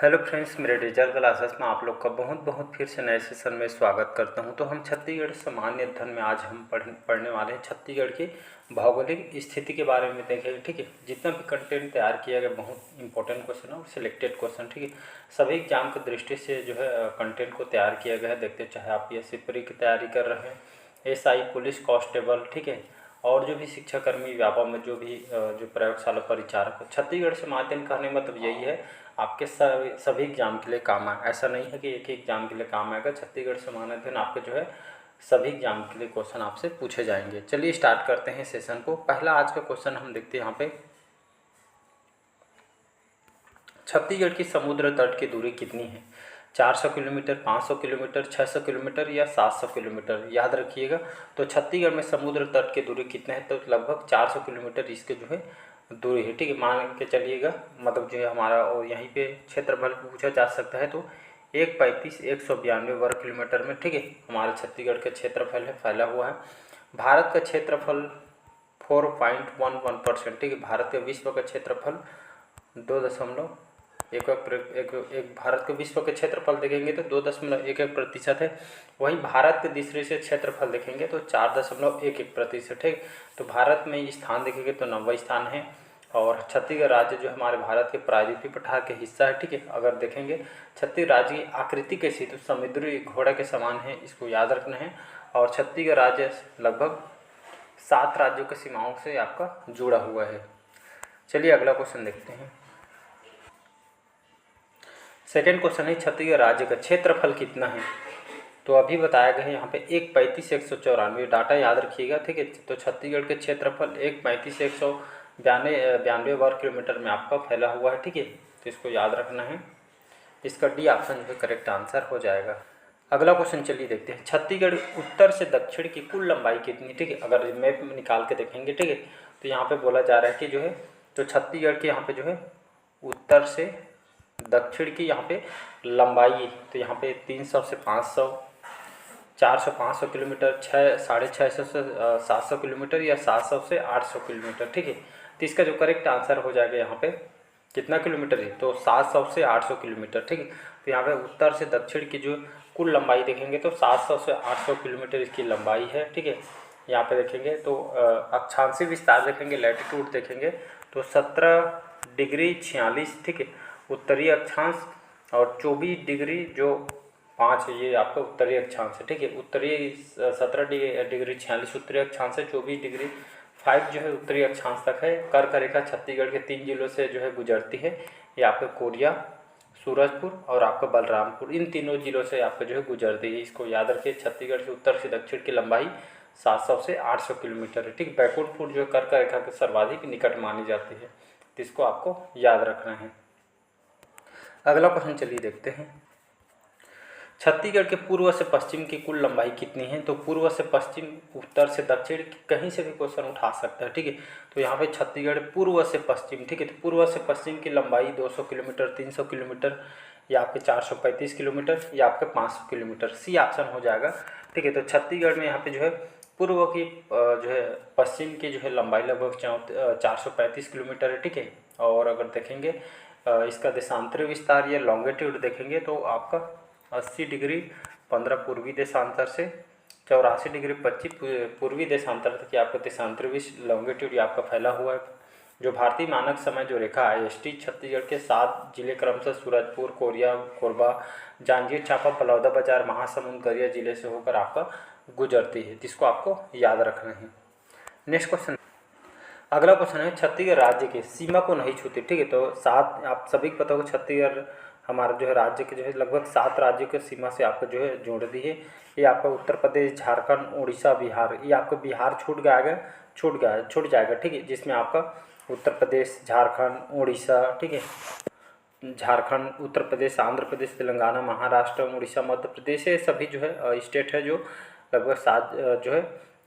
Hello friends, मेरे digital classes में आप लोग का बहुत बहुत फिर से नए सेशन में स्वागत करता हूं। तो हम छत्तीसगढ़ सामान्य अध्ययन में आज हम पढ़ने वाले हैं छत्तीसगढ़ की भौगोलिक स्थिति के बारे में देखेंगे। ठीक है, जितना भी कंटेंट तैयार किया गया बहुत इंपॉर्टेंट क्वेश्चन है और सिलेक्टेड क्वेश्चन। ठीक है, सभी एग्जाम की दृष्टि से जो है कंटेंट को तैयार किया गया है। देखते चाहे आप PSC प्री की तैयारी कर रहे हैं, SI पुलिस कांस्टेबल, ठीक है, और जो भी शिक्षाकर्मी व्यापक में जो भी जो प्रयोगशाला परिचारक हो, छत्तीसगढ़ से माध्यम करने मतलब यही है आपके सभी एग्जाम के लिए काम आए। ऐसा नहीं है कि एक ही एग्जाम के लिए काम आएगा। छत्तीसगढ़ समान अध्ययन आपके जो है सभी एग्जाम के लिए क्वेश्चन आपसे पूछे जाएंगे। चलिए स्टार्ट करते हैं सेशन को। पहला आज का क्वेश्चन हम देखते हैं यहाँ पे, छत्तीसगढ़ की समुद्र तट की दूरी कितनी है? 400 किलोमीटर, 500 किलोमीटर, 600 किलोमीटर या 700 किलोमीटर? याद रखिएगा। तो छत्तीसगढ़ में समुद्र तट की दूरी कितने है? तो लगभग 400 किलोमीटर इसके जो है दूरी है। ठीक है, मान के चलिएगा, मतलब जो है हमारा, और यहीं पे क्षेत्रफल पूछा जा सकता है तो 192 वर्ग किलोमीटर में, ठीक है, हमारे छत्तीसगढ़ का क्षेत्रफल है, फैला हुआ है। भारत का क्षेत्रफल 4.11%, ठीक है, भारत के विश्व का क्षेत्रफल 2.11 भारत के विश्व के क्षेत्रफल देखेंगे तो 2.11% है। वहीं भारत के दूसरे से क्षेत्रफल देखेंगे तो 4.11%। ठीक, तो भारत में स्थान देखेंगे तो 90 स्थान है। और छत्तीसगढ़ राज्य जो हमारे भारत के प्रायद्वीपीय पठार के हिस्सा है। ठीक है, अगर देखेंगे छत्तीसगढ़ राज्य की आकृति कैसी, तो समुद्री घोड़ा के समान है, इसको याद रखना है। और छत्तीसगढ़ राज्य लगभग 7 राज्यों की सीमाओं से आपका जुड़ा हुआ है। चलिए अगला क्वेश्चन देखते हैं। सेकेंड क्वेश्चन है, छत्तीसगढ़ राज्य का क्षेत्रफल कितना है? तो अभी बताया गया है यहाँ पे 135,194, डाटा याद रखिएगा। ठीक है, तो छत्तीसगढ़ के क्षेत्रफल 135,192 वर्ग किलोमीटर में आपका फैला हुआ है। ठीक है, तो इसको याद रखना है। इसका डी ऑप्शन जो है करेक्ट आंसर हो जाएगा। अगला क्वेश्चन चलिए देखते हैं, छत्तीसगढ़ उत्तर से दक्षिण की कुल लंबाई कितनी? ठीक है, अगर मैप में निकाल के देखेंगे, ठीक है, तो यहाँ पे बोला जा रहा है कि जो है, तो छत्तीसगढ़ के यहाँ पे जो है उत्तर से दक्षिण की यहाँ पे लंबाई, तो यहाँ पे 300 से 500, 400 500 किलोमीटर, 650 से 700 किलोमीटर या 700 से 800 किलोमीटर। ठीक है, तो इसका जो करेक्ट आंसर हो जाएगा यहाँ पे कितना किलोमीटर है? तो 700 से 800 किलोमीटर। ठीक है, तो यहाँ पे उत्तर से दक्षिण की जो कुल लंबाई देखेंगे तो 700 से 800 किलोमीटर इसकी लंबाई है। ठीक है, यहाँ पे देखेंगे तो अक्षांशीय विस्तार देखेंगे, लैटिट्यूड देखेंगे तो 17 डिग्री 46, ठीक है, उत्तरी अक्षांश, और 24 डिग्री जो 5 है ये आपका उत्तरी अक्षांश है। ठीक है, उत्तरी 17 डिग्री 46 उत्तरी अक्षांश है, 24 डिग्री 5 जो है उत्तरी अक्षांश तक है। कर्क रेखा छत्तीसगढ़ के 3 जिलों से जो है गुजरती है। ये आपका कोरिया, सूरजपुर और आपका बलरामपुर, इन तीनों जिलों से आपका जो है गुजरती है। इसको याद रखिए, छत्तीसगढ़ से उत्तर से दक्षिण की लंबाई 700 से 800 किलोमीटर है। ठीक, बैकुंठपुर जो कर्क रेखा के सर्वाधिक निकट मानी जाती है, तो इसको आपको याद रखना है। अगला क्वेश्चन चलिए देखते हैं, छत्तीसगढ़ के पूर्व से पश्चिम की कुल लंबाई कितनी है? तो पूर्व से पश्चिम, उत्तर से दक्षिण, कहीं से भी क्वेश्चन उठा सकता है। ठीक है, तो यहाँ पे छत्तीसगढ़ पूर्व से पश्चिम, ठीक है, तो पूर्व से पश्चिम की लंबाई 200 किलोमीटर, 300 किलोमीटर या आपके 435 किलोमीटर या आपके 500 किलोमीटर, सी ऑप्शन हो जाएगा। ठीक है, तो छत्तीसगढ़ में यहाँ पे जो है पूर्व की जो है पश्चिम की जो है लंबाई लगभग 435 किलोमीटर है। ठीक है, और अगर देखेंगे इसका देशांतरी विस्तार या लॉन्गिट्यूड देखेंगे तो आपका 80 डिग्री 15 पूर्वी देशांतर से 84 डिग्री 25 पूर्वी देशांतर तक आपका देशांतरी लॉन्गिट्यूड आपका फैला हुआ है। जो भारतीय मानक समय जो रेखा IST छत्तीसगढ़ के 7 जिले क्रमशः सूरजपुर, कोरिया, कोरबा, जांजगीर चांपा, बलौदाबाजार, महासमुंद, गरिया जिले से होकर आपका गुजरती है, जिसको आपको याद रखना है। नेक्स्ट क्वेश्चन, अगला क्वेश्चन है, छत्तीसगढ़ राज्य के सीमा को नहीं छूती। ठीक है, तो 7, आप सभी को पता होगा छत्तीसगढ़ हमारा जो है राज्य के जो है लगभग 7 राज्यों के सीमा से आपको जो है जोड़ दी है। ये आपका उत्तर प्रदेश, झारखंड, उड़ीसा, बिहार, ये आपका बिहार छूट जाएगा। ठीक है, जिसमें आपका उत्तर प्रदेश, झारखंड, उड़ीसा, ठीक है, झारखंड, उत्तर प्रदेश, आंध्र प्रदेश, तेलंगाना, महाराष्ट्र, उड़ीसा, मध्य प्रदेश, ये सभी जो है स्टेट है जो लगभग 7 जो है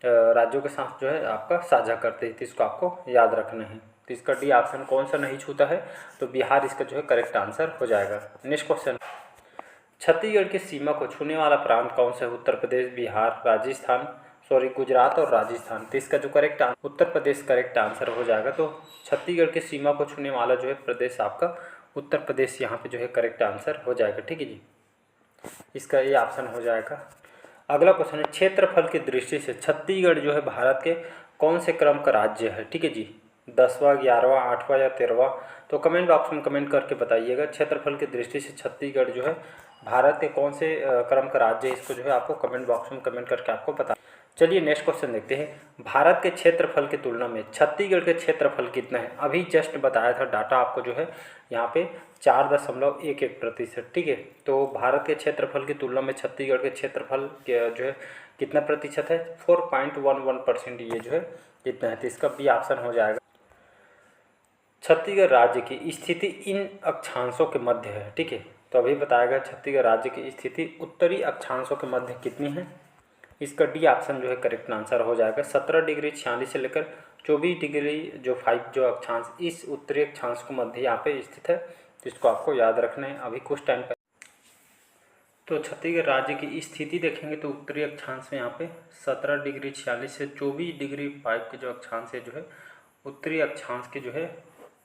राज्यों के साथ जो है आपका साझा करते हैं, तो इसको आपको याद रखना है। तो इसका डी ऑप्शन कौन सा नहीं छूता है? तो बिहार इसका जो है करेक्ट आंसर हो जाएगा। नेक्स्ट क्वेश्चन, छत्तीसगढ़ की सीमा को छूने वाला प्रांत कौन सा है? उत्तर प्रदेश, बिहार, गुजरात और राजस्थान। तो इसका जो correct Uttar Pradesh correct answer हो जाएगा। तो छत्तीसगढ़ की सीमा को छूने वाला जो है प्रदेश आपका उत्तर प्रदेश यहाँ पे जो है करेक्ट आंसर हो जाएगा। ठीक है जी, इसका ये ऑप्शन हो जाएगा। अगला क्वेश्चन है, क्षेत्रफल की दृष्टि से छत्तीसगढ़ जो है भारत के कौन से क्रम का राज्य है? ठीक है जी, 10वां, 11वां, 8वां या 13वां? तो कमेंट बॉक्स में कमेंट करके बताइएगा। क्षेत्रफल की दृष्टि से छत्तीसगढ़ जो है भारत के कौन से क्रम का राज्य है, इसको जो है आपको कमेंट बॉक्स में कमेंट करके आपको बता। चलिए नेक्स्ट क्वेश्चन देखते हैं। भारत के क्षेत्रफल की तुलना में छत्तीसगढ़ के क्षेत्रफल कितना है? अभी जस्ट बताया था डाटा आपको जो है यहाँ पे 4.11%। ठीक है, तो भारत के क्षेत्रफल की तुलना में छत्तीसगढ़ के क्षेत्रफल के जो है कितना प्रतिशत है? 4.11% ये जो है कितना है, तो इसका बी ऑप्शन हो जाएगा। छत्तीसगढ़ राज्य की स्थिति इन अक्षांशों के मध्य है। ठीक है, तो अभी बताया गया छत्तीसगढ़ राज्य की स्थिति उत्तरी अक्षांशों के मध्य कितनी है? इसका डी ऑप्शन जो है करेक्ट आंसर हो जाएगा। 17 डिग्री 46 से लेकर 24 डिग्री जो 5 जो अक्षांश इस उत्तरी अक्षांश के मध्य यहाँ पे स्थित है, तो इसको आपको याद रखना है अभी कुछ टाइम पहले। तो छत्तीसगढ़ राज्य की स्थिति देखेंगे तो उत्तरी अक्षांश में यहाँ पे 17 डिग्री 46 से 24 डिग्री 5 के जो अक्षांश है जो है उत्तरी अक्षांश के जो है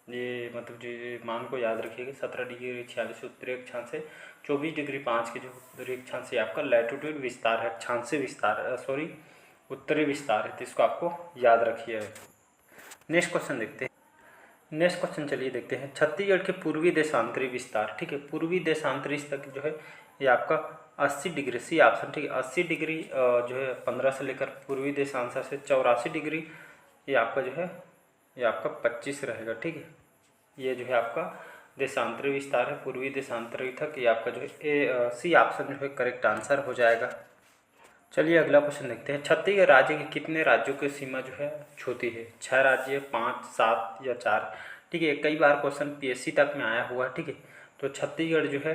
ये मतलब जो मान को याद रखिएगा। 17 डिग्री 46 उत्तरी अक्षांश से 24 डिग्री 5 के जो उत्तरी अक्षांश से आपका लैटिट्यूड विस्तार है, अक्षांश विस्तार सॉरी उत्तरी विस्तार है, तो इसको आपको याद रखिए। नेक्स्ट क्वेश्चन देखते हैं। नेक्स्ट क्वेश्चन चलिए देखते हैं। छत्तीसगढ़ के पूर्वी देशांतरी विस्तार, ठीक है, पूर्वी देशांतरी तक जो है ये आपका 80 डिग्री, सी ऑप्शन। ठीक है, 80 डिग्री जो है 15 से लेकर पूर्वी देशांतर से 84 डिग्री ये आपका जो है ये आपका 25 रहेगा। ठीक है, ये जो है आपका देशांतरी विस्तार है पूर्वी देशांतरी तक, ये आपका जो है सी ऑप्शन जो है करेक्ट आंसर हो जाएगा। चलिए अगला क्वेश्चन देखते हैं। छत्तीसगढ़ राज्य के कितने राज्यों की सीमा जो है छूती है? 6 राज्य, 5, 7 या 4? ठीक है, कई बार क्वेश्चन पीएससी तक में आया हुआ है। ठीक है, तो छत्तीसगढ़ जो है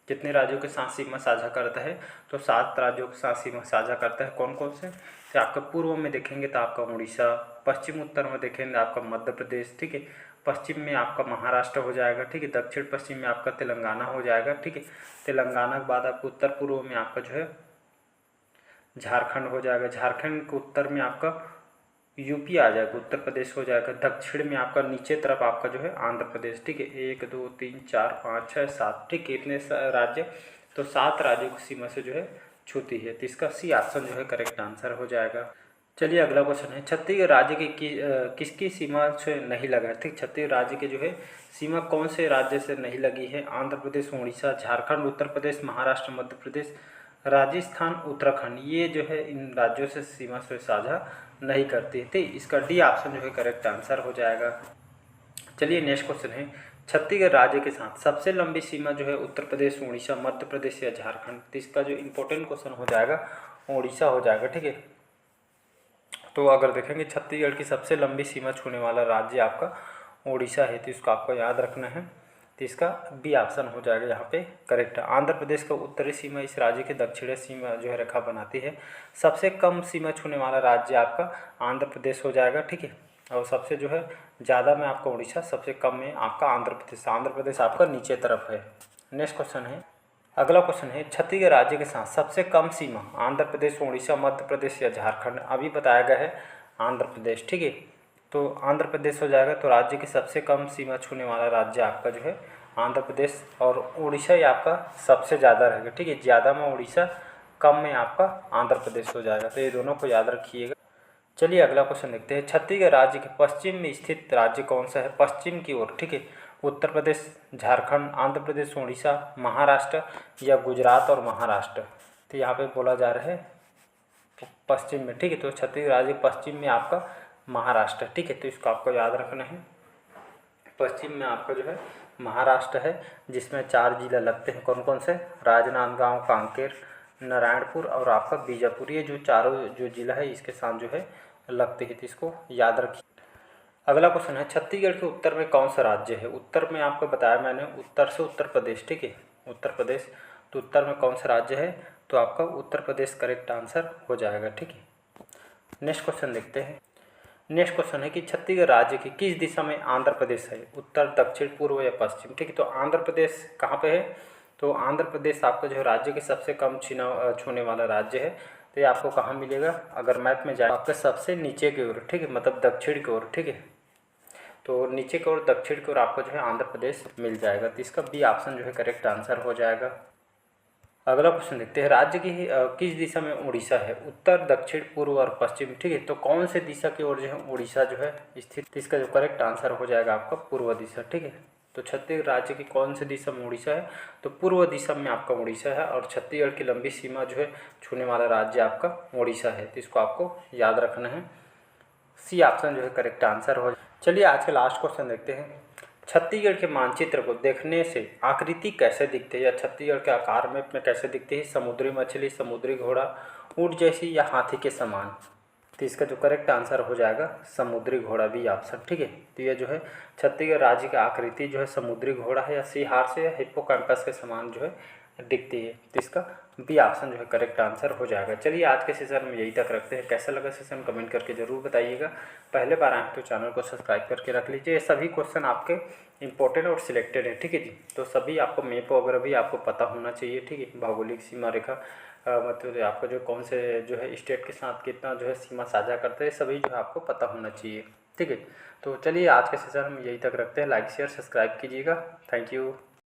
कितने राज्यों के साथ सीमा साझा करता है? तो 7 राज्यों के साथ सीमा साझा करता है। कौन कौन से? तो आपका पूर्व में देखेंगे तो आपका उड़ीसा, पश्चिम उत्तर में देखेंगे आपका मध्य प्रदेश, ठीक है, पश्चिम में आपका महाराष्ट्र हो जाएगा, ठीक है, दक्षिण पश्चिम में आपका तेलंगाना हो जाएगा, ठीक है, तेलंगाना के बाद आपको उत्तर पूर्व में आपका जो है झारखंड हो जाएगा, झारखंड के उत्तर में आपका यूपी आ जाएगा, उत्तर प्रदेश हो जाएगा, दक्षिण में आपका नीचे तरफ आपका जो है आंध्र प्रदेश, ठीक है, 1 2 3 4 5 6 7, ठीक है, इतने राज्य, तो 7 राज्यों की सीमा से जो है छूती है, तो इसका सी ऑप्शन जो है करेक्ट आंसर हो जाएगा। चलिए अगला क्वेश्चन है। छत्तीसगढ़ राज्य की किसकी सीमा से नहीं लगा है? ठीक, छत्तीसगढ़ राज्य के जो है सीमा कौन से राज्य से नहीं लगी है? आंध्र प्रदेश, उड़ीसा, झारखंड, उत्तर प्रदेश, महाराष्ट्र, मध्य प्रदेश, राजस्थान, उत्तराखंड, ये जो है इन राज्यों से सीमा से साझा नहीं करती थी। इसका डी ऑप्शन जो है करेक्ट आंसर हो जाएगा। चलिए नेक्स्ट क्वेश्चन है। छत्तीसगढ़ राज्य के साथ सबसे लंबी सीमा जो है उत्तर प्रदेश, उड़ीसा, मध्य प्रदेश या झारखंड? तो इसका जो इम्पोर्टेंट क्वेश्चन हो जाएगा उड़ीसा हो जाएगा। ठीक है, तो अगर देखेंगे छत्तीसगढ़ की सबसे लंबी सीमा छूने वाला राज्य आपका उड़ीसा है, तो इसको आपको याद रखना है, तो इसका बी ऑप्शन हो जाएगा यहाँ पे करेक्ट। आंध्र प्रदेश का उत्तरी सीमा इस राज्य के दक्षिणी सीमा जो है रेखा बनाती है। सबसे कम सीमा छूने वाला राज्य आपका आंध्र प्रदेश हो जाएगा। ठीक है, और सबसे जो है ज़्यादा में आपका उड़ीसा, सबसे कम में आपका आंध्र प्रदेश। आंध्र प्रदेश आपका नीचे तरफ है। नेक्स्ट क्वेश्चन है, अगला क्वेश्चन है। छत्तीसगढ़ राज्य के साथ सबसे कम सीमा आंध्र प्रदेश, उड़ीसा, मध्य प्रदेश या झारखंड? अभी बताया गया है आंध्र प्रदेश। ठीक है, तो आंध्र प्रदेश हो जाएगा। तो राज्य की सबसे कम सीमा छूने वाला राज्य आपका जो है आंध्र प्रदेश, और उड़ीसा ही आपका सबसे ज़्यादा रहेगा। ठीक है, ज़्यादा में उड़ीसा, कम में आपका आंध्र प्रदेश हो जाएगा, तो ये दोनों को याद रखिएगा। चलिए अगला क्वेश्चन देखते हैं। छत्तीसगढ़ राज्य के पश्चिम में स्थित राज्य कौन सा है? पश्चिम की ओर, ठीक है, उत्तर प्रदेश, झारखंड, आंध्र प्रदेश, उड़ीसा, महाराष्ट्र या गुजरात और महाराष्ट्र? तो यहाँ पे बोला जा रहा है पश्चिम में। ठीक है, तो छत्तीसगढ़ राज्य पश्चिम में आपका महाराष्ट्र। ठीक है, तो इसको आपको याद रखना है। पश्चिम में आपका जो है महाराष्ट्र है, जिसमें 4 जिला लगते हैं। कौन कौन से? राजनांदगांव, कांकेर, नारायणपुर और आपका बीजापुर। ये जो चारों जो जिला है इसके साथ जो है लगते हैं, तो इसको याद रखिए। अगला क्वेश्चन है। छत्तीसगढ़ के उत्तर में कौन सा राज्य है? उत्तर में आपको बताया मैंने, उत्तर से उत्तर प्रदेश। ठीक है, उत्तर प्रदेश, तो उत्तर में कौन सा राज्य है? तो आपका उत्तर प्रदेश करेक्ट आंसर हो जाएगा। ठीक है, नेक्स्ट क्वेश्चन देखते हैं। नेक्स्ट क्वेश्चन है कि छत्तीसगढ़ राज्य की किस दिशा में आंध्र प्रदेश है? उत्तर, दक्षिण, पूर्व या पश्चिम? ठीक है, तो आंध्र प्रदेश कहाँ पे है? तो आंध्र प्रदेश आपका जो है राज्य के सबसे कम छूने वाला राज्य है। तो ये आपको कहाँ मिलेगा? अगर मैप में जाए आपका सबसे नीचे की ओर, ठीक है, मतलब दक्षिण की ओर। ठीक है, तो नीचे की ओर दक्षिण की ओर आपको जो है आंध्र प्रदेश मिल जाएगा। तो इसका बी ऑप्शन जो है करेक्ट आंसर हो जाएगा। अगला क्वेश्चन देखते हैं, राज्य की किस दिशा में उड़ीसा है? उत्तर, दक्षिण, पूर्व और पश्चिम। ठीक है, तो कौन से दिशा की ओर जो है उड़ीसा जो है स्थित? तो इसका जो करेक्ट आंसर हो जाएगा आपका पूर्व दिशा। ठीक है, तो छत्तीसगढ़ राज्य की कौन से दिशा में उड़ीसा है? तो पूर्व दिशा में आपका उड़ीसा है, और छत्तीसगढ़ की लंबी सीमा जो है छूने वाला राज्य आपका उड़ीसा है। तो इसको आपको याद रखना है। सी ऑप्शन जो है करेक्ट आंसर हो। चलिए आज के लास्ट क्वेश्चन देखते हैं, छत्तीसगढ़ के मानचित्र को देखने से आकृति कैसे दिखती है, या छत्तीसगढ़ के आकार में कैसे दिखती है? समुद्री मछली, समुद्री घोड़ा, ऊँट जैसी, या हाथी के समान। तो इसका जो करेक्ट आंसर हो जाएगा समुद्री घोड़ा, भी ऑप्शन। ठीक है, तो ये जो है छत्तीसगढ़ राज्य की आकृति जो है समुद्री घोड़ा है, या सिंहार से या हिप्पोकैम्पस के समान जो है दिखती है। तो इसका बी ऑप्शन जो है करेक्ट आंसर हो जाएगा। चलिए आज के सेशन में यही तक रखते हैं। कैसा लगा सेशन कमेंट करके ज़रूर बताइएगा। पहले बार आए तो चैनल को सब्सक्राइब करके रख लीजिए। सभी क्वेश्चन आपके इंपॉर्टेंट और सिलेक्टेड है। ठीक है जी, तो सभी आपको मैप वगैरह भी आपको पता होना चाहिए। ठीक है, भौगोलिक सीमा रेखा मतलब आपको जो कौन से जो है स्टेट के साथ कितना जो है सीमा साझा करते हैं, सभी जो है आपको पता होना चाहिए। ठीक है, तो चलिए आज के सेशन में यही तक रखते हैं। लाइक शेयर सब्सक्राइब कीजिएगा। Thank you.